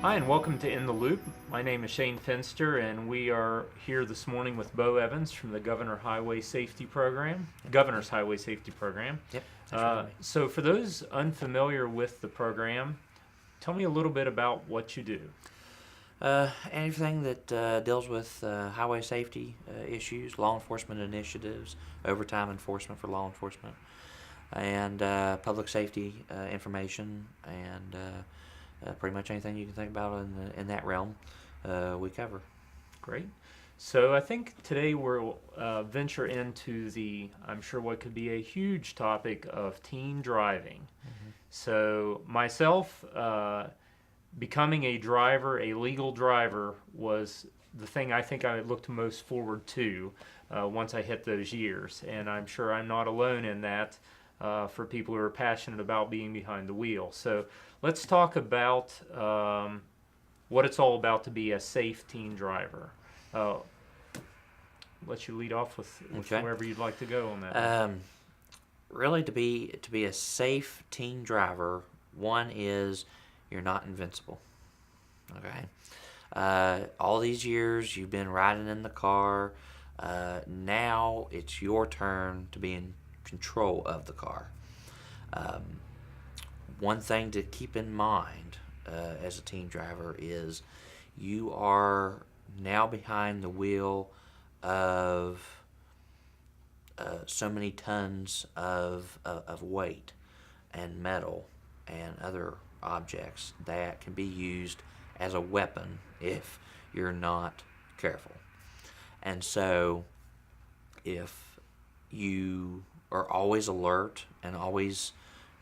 Hi, and welcome to In the Loop. My name is Shane Finster, and we are here this morning with Beau Evans from the Governor's Highway Safety Program. Yep, that's right. So, for those unfamiliar with the program, tell me a little bit about what you do. Anything that deals with highway safety issues, law enforcement initiatives, overtime enforcement for law enforcement, and public safety information, and pretty much anything you can think about in that realm, we cover. Great. So, I think today we'll venture into I'm sure, what could be a huge topic of teen driving. Mm-hmm. So, myself, becoming a legal driver, was the thing I think I looked most forward to once I hit those years. And I'm sure I'm not alone in that for people who are passionate about being behind the wheel. So let's talk about what it's all about to be a safe teen driver. Let you lead off with Okay. wherever you'd like to go on that. Really, to be a safe teen driver, one is you're not invincible. Okay. All these years you've been riding in the car. Now it's your turn to be in control of the car. One thing to keep in mind as a teen driver is you are now behind the wheel of so many tons of weight and metal and other objects that can be used as a weapon if you're not careful. And so if you are always alert and always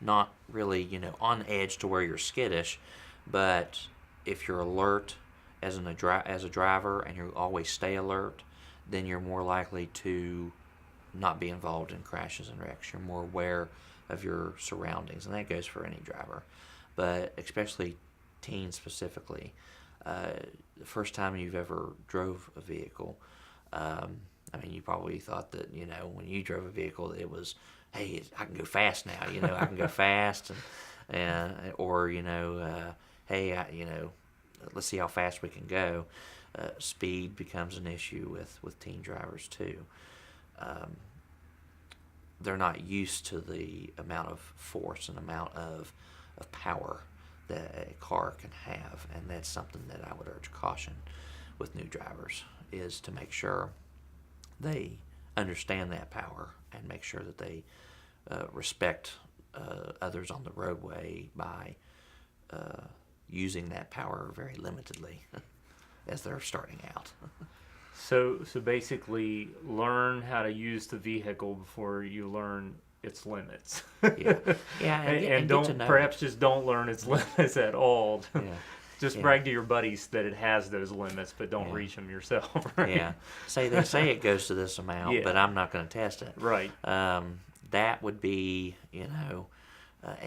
not really, on edge to where you're skittish, but if you're alert as a driver and you always stay alert, then you're more likely to not be involved in crashes and wrecks. You're more aware of your surroundings, and that goes for any driver, but especially teens specifically. The first time you've ever drove a vehicle, you probably thought that, when you drove a vehicle, it was, hey, I can go fast now, I can go fast, or, hey, let's see how fast we can go. Speed becomes an issue with teen drivers too. They're not used to the amount of force and amount of power that a car can have, and that's something that I would urge caution with new drivers, is to make sure they understand that power and make sure that they respect others on the roadway by using that power very limitedly as they're starting out. So basically, learn how to use the vehicle before you learn its limits. Yeah, and don't perhaps just don't learn its limits at all. Yeah. Just brag to your buddies that it has those limits, but don't reach them yourself. Right? Yeah. They say it goes to this amount, but I'm not going to test it. Right. That would be, and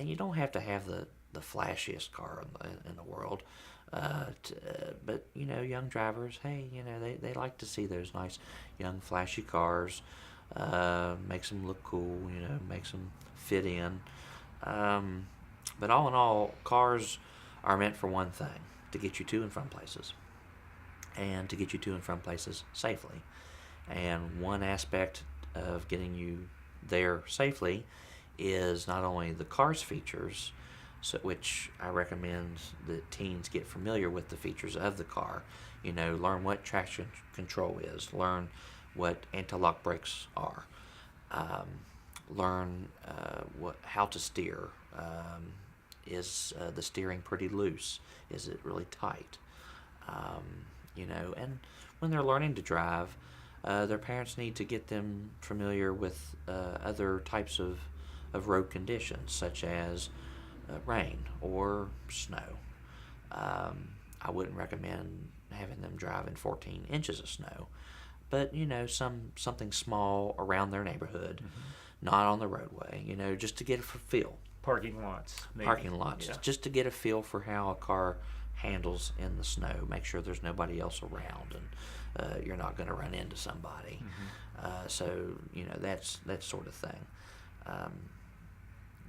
you don't have to have the flashiest car in the world. But young drivers, hey, they like to see those nice young flashy cars. Makes them look cool, makes them fit in. But all in all, cars are meant for one thing: to get you to and from places, and to get you to and from places safely. And one aspect of getting you there safely is not only the car's features, which I recommend that teens get familiar with the features of the car. Learn what traction control is, learn what anti-lock brakes are, learn how to steer. Is the steering pretty loose? Is it really tight? And when they're learning to drive, their parents need to get them familiar with other types of road conditions, such as rain or snow. I wouldn't recommend having them drive in 14 inches of snow, but something small around their neighborhood, not on the roadway. Just to get a feel. Parking lots. Maybe. Parking lots, just to get a feel for how a car handles in the snow. Make sure there's nobody else around, and you're not going to run into somebody. So that's that sort of thing.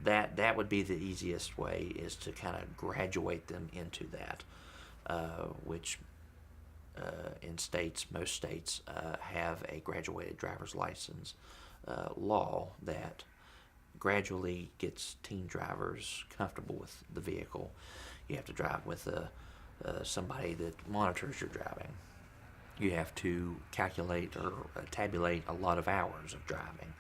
That would be the easiest way, is to kind of graduate them into that. which in most states, have a graduated driver's license law that gradually gets teen drivers comfortable with the vehicle. You have to drive with somebody that monitors your driving. You have to calculate or tabulate a lot of hours of driving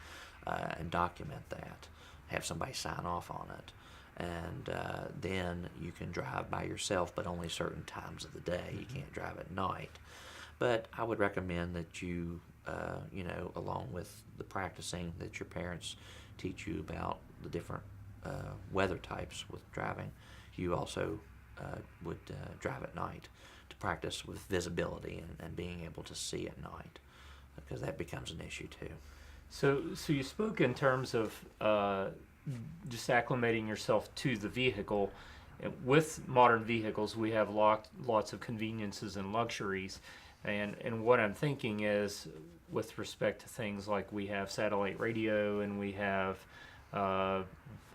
and document that. Have somebody sign off on it. And then you can drive by yourself, but only certain times of the day. You can't drive at night. But I would recommend that you, along with the practicing, that your parents teach you about the different weather types with driving. You also would drive at night to practice with visibility and being able to see at night, because that becomes an issue too. So you spoke in terms of just acclimating yourself to the vehicle. With modern vehicles, we have lots of conveniences and luxuries. And what I'm thinking is, with respect to things like we have satellite radio and we have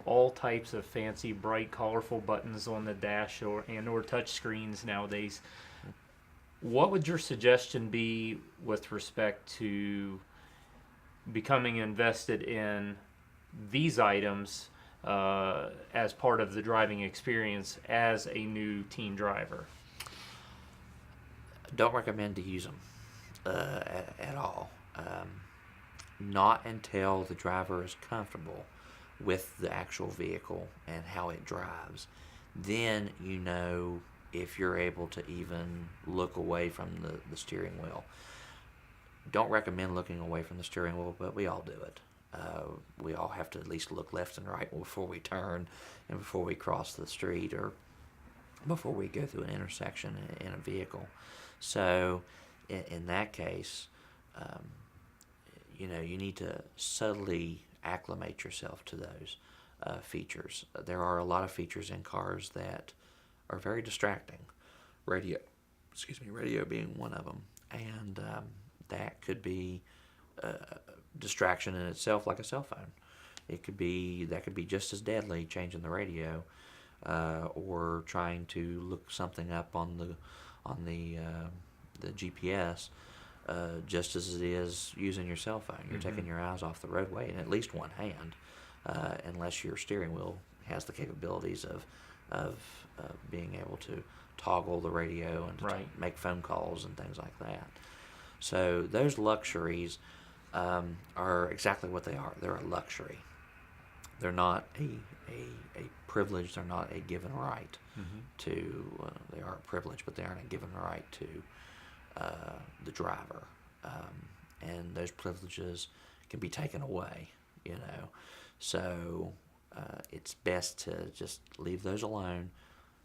all types of fancy, bright, colorful buttons on the dash or touch screens nowadays. What would your suggestion be with respect to becoming invested in these items as part of the driving experience as a new teen driver? Don't recommend to use them at all. Not until the driver is comfortable with the actual vehicle and how it drives. Then you know if you're able to even look away from the steering wheel. Don't recommend looking away from the steering wheel, but we all do it. We all have to at least look left and right before we turn and before we cross the street or before we go through an intersection in a vehicle. So in that case, you need to subtly acclimate yourself to those features. There are a lot of features in cars that are very distracting. Radio being one of them. And that could be distraction in itself, like a cell phone. That could be just as deadly, changing the radio, or trying to look something up on the GPS, just as it is using your cell phone. You're taking your eyes off the roadway in at least one hand, unless your steering wheel has the capabilities of being able to toggle the radio and to make phone calls and things like that. So those luxuries are exactly what they are. They're a luxury. They're not a privilege. They're not a given right to. They are a privilege, but they aren't a given right to the driver. And those privileges can be taken away. So it's best to just leave those alone.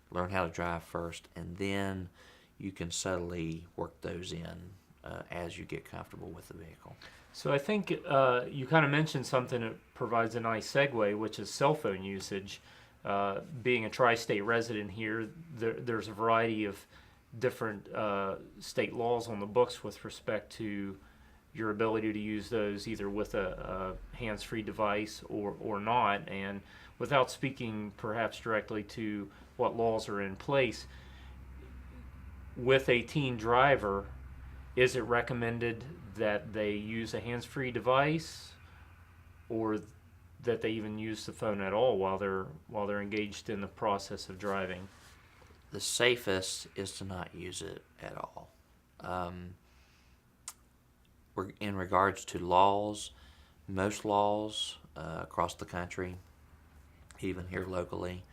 Learn how to drive first, and then you can subtly work those in as you get comfortable with the vehicle. So I think you kind of mentioned something that provides a nice segue, which is cell phone usage. Being a tri-state resident here, there's a variety of different state laws on the books with respect to your ability to use those either with a hands-free device or not. And without speaking perhaps directly to what laws are in place, with a teen driver, is it recommended that they use a hands-free device, or that they even use the phone at all while they're engaged in the process of driving? The safest is to not use it at all. In regards to laws, most laws across the country, even here locally,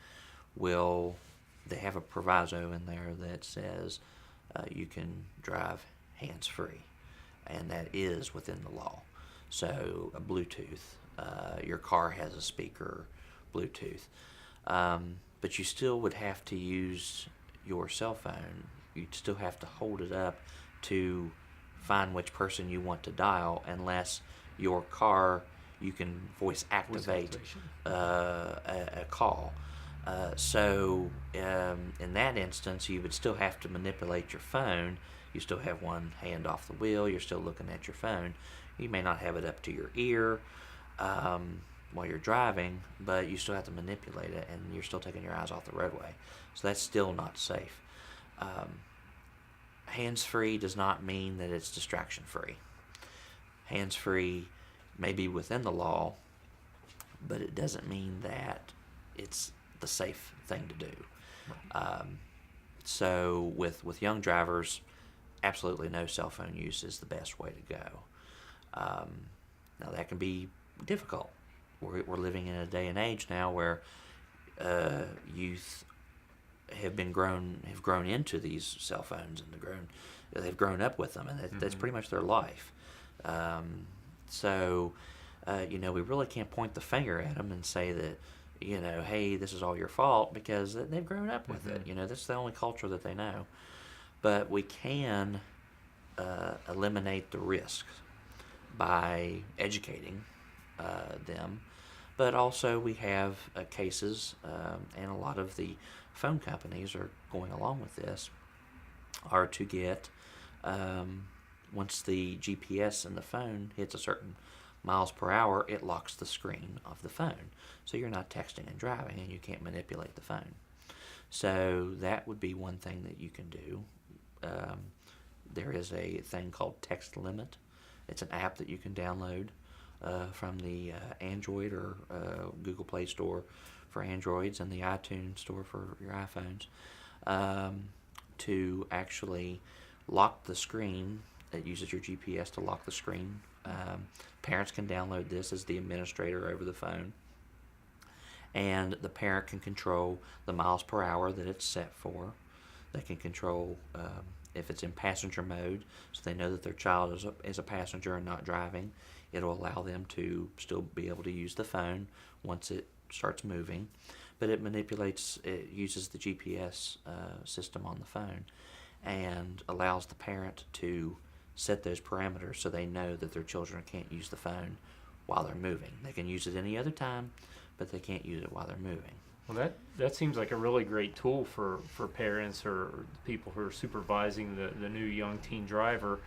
they have a proviso in there that says you can drive hands-free, and that is within the law. So a Bluetooth, your car has a speaker, Bluetooth, but you still would have to use your cell phone. You'd still have to hold it up to find which person you want to dial, unless your car, you can voice activate a call. So in that instance, you would still have to manipulate your phone. You still have one hand off the wheel. You're still looking at your phone. You may not have it up to your ear while you're driving, but you still have to manipulate it, and you're still taking your eyes off the roadway. So that's still not safe. Hands-free does not mean that it's distraction-free. Hands-free may be within the law, but it doesn't mean that it's the safe thing to do. So with young drivers, absolutely no cell phone use is the best way to go. Now that can be difficult. We're living in a day and age now where youth have grown into these cell phones, and they've grown up with them, and that's pretty much their life. So we really can't point the finger at them and say that, hey, this is all your fault, because they've grown up with it. That's the only culture that they know. But we can eliminate the risks by educating them. But also we have cases, and a lot of the phone companies are going along with this, are to get, once the GPS in the phone hits a certain miles per hour, it locks the screen of the phone. So you're not texting and driving, and you can't manipulate the phone. So that would be one thing that you can do. There is a thing called Text Limit. It's an app that you can download from the Android or Google Play Store for Androids and the iTunes Store for your iPhones, to actually lock the screen. It uses your GPS to lock the screen. Parents can download this as the administrator over the phone, and the parent can control the miles per hour that it's set for. They can control if it's in passenger mode, so they know that their child is a passenger and not driving. It'll allow them to still be able to use the phone once it starts moving, but it uses the GPS system on the phone, and allows the parent to set those parameters so they know that their children can't use the phone while they're moving. They can use it any other time, but they can't use it while they're moving. Well, that seems like a really great tool for parents or people who are supervising the new young teen driver.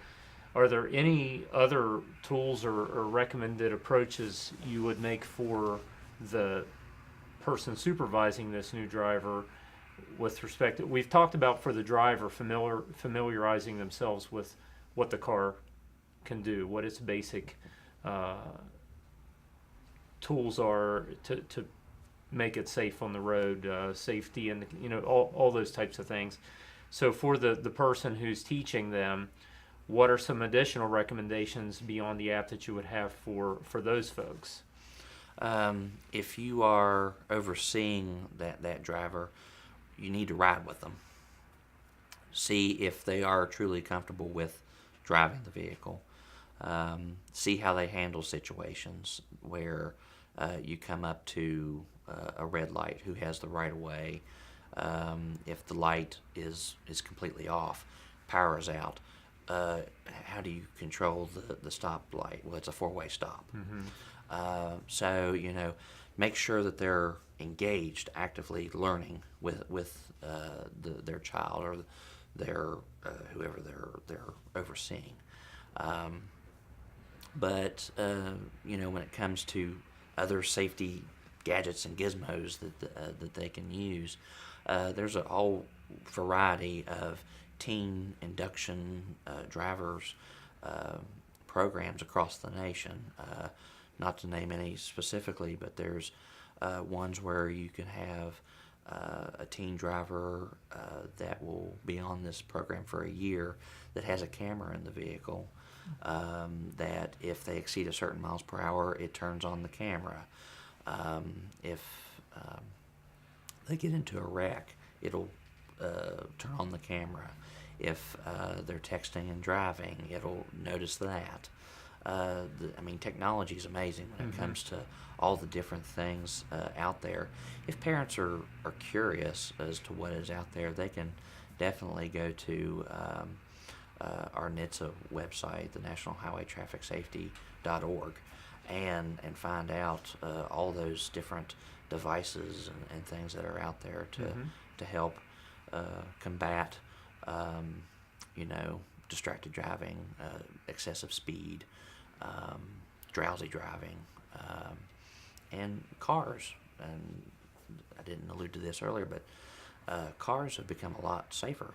Are there any other tools or recommended approaches you would make for the person supervising this new driver with respect to, we've talked about for the driver familiarizing themselves with what the car can do, what its basic tools are to make it safe on the road, safety, and all those types of things. So for the person who's teaching them, what are some additional recommendations beyond the app that you would have for those folks? If you are overseeing that driver, you need to ride with them. See if they are truly comfortable with driving the vehicle. See how they handle situations where you come up to a red light, who has the right of way. If the light is completely off, power is out, how do you control the stop light? Well, it's a four-way stop. So make sure that they're engaged, actively learning with their child or their whoever they're overseeing. But when it comes to other safety gadgets and gizmos that they can use, there's a whole variety of teen induction drivers programs across the nation. Not to name any specifically, but there's ones where you can have a teen driver that will be on this program for a year that has a camera in the vehicle, that if they exceed a certain miles per hour, it turns on the camera. If they get into a wreck, it'll turn on the camera. If they're texting and driving, it'll notice that. Technology is amazing when it comes to all the different things out there. If parents are curious as to what is out there, they can definitely go to our NHTSA website, the National Highway Traffic Safety.org, and find out all those different devices and things that are out there to help combat distracted driving, excessive speed, drowsy driving, and cars. And I didn't allude to this earlier, but cars have become a lot safer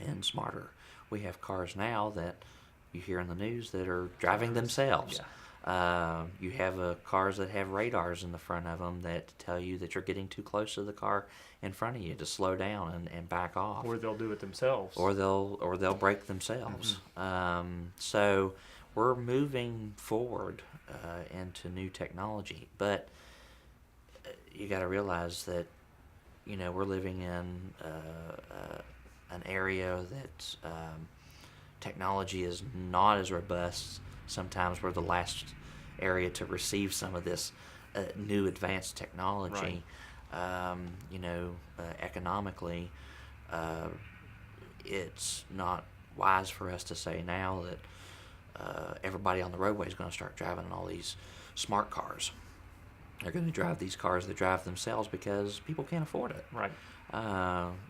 and smarter. We have cars now that you hear in the news that are driving themselves. You have cars that have radars in the front of them that tell you that you're getting too close to the car in front of you to slow down and back off. Or they'll do it themselves. Or they'll brake themselves. So we're moving forward into new technology, but you got to realize that we're living in an area that technology is not as robust. Sometimes we're the last area to receive some of this new advanced technology. Economically, it's not wise for us to say now that everybody on the roadway is going to start driving in all these smart cars. They're going to drive these cars that drive themselves because people can't afford it. Right.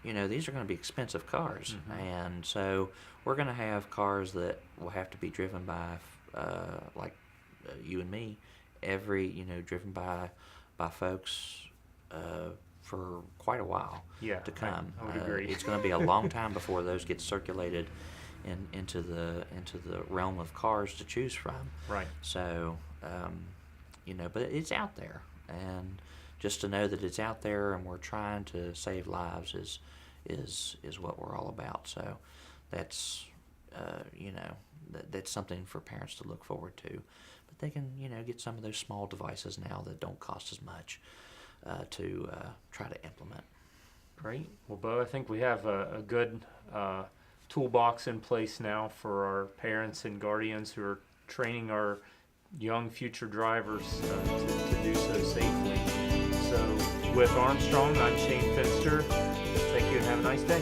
These are going to be expensive cars, and so we're going to have cars that will have to be driven by, like you and me, driven by folks for quite a while to come. I would agree. It's going to be a long time before those get circulated into the realm of cars to choose from. Right. So, but it's out there, and just to know that it's out there and we're trying to save lives is what we're all about. So that's that's something for parents to look forward to. But they can get some of those small devices now that don't cost as much to try to implement. Great. Well, Beau, I think we have a good toolbox in place now for our parents and guardians who are training our young future drivers to do so safely. So with Armstrong, I'm Shane Finster. Thank you and have a nice day.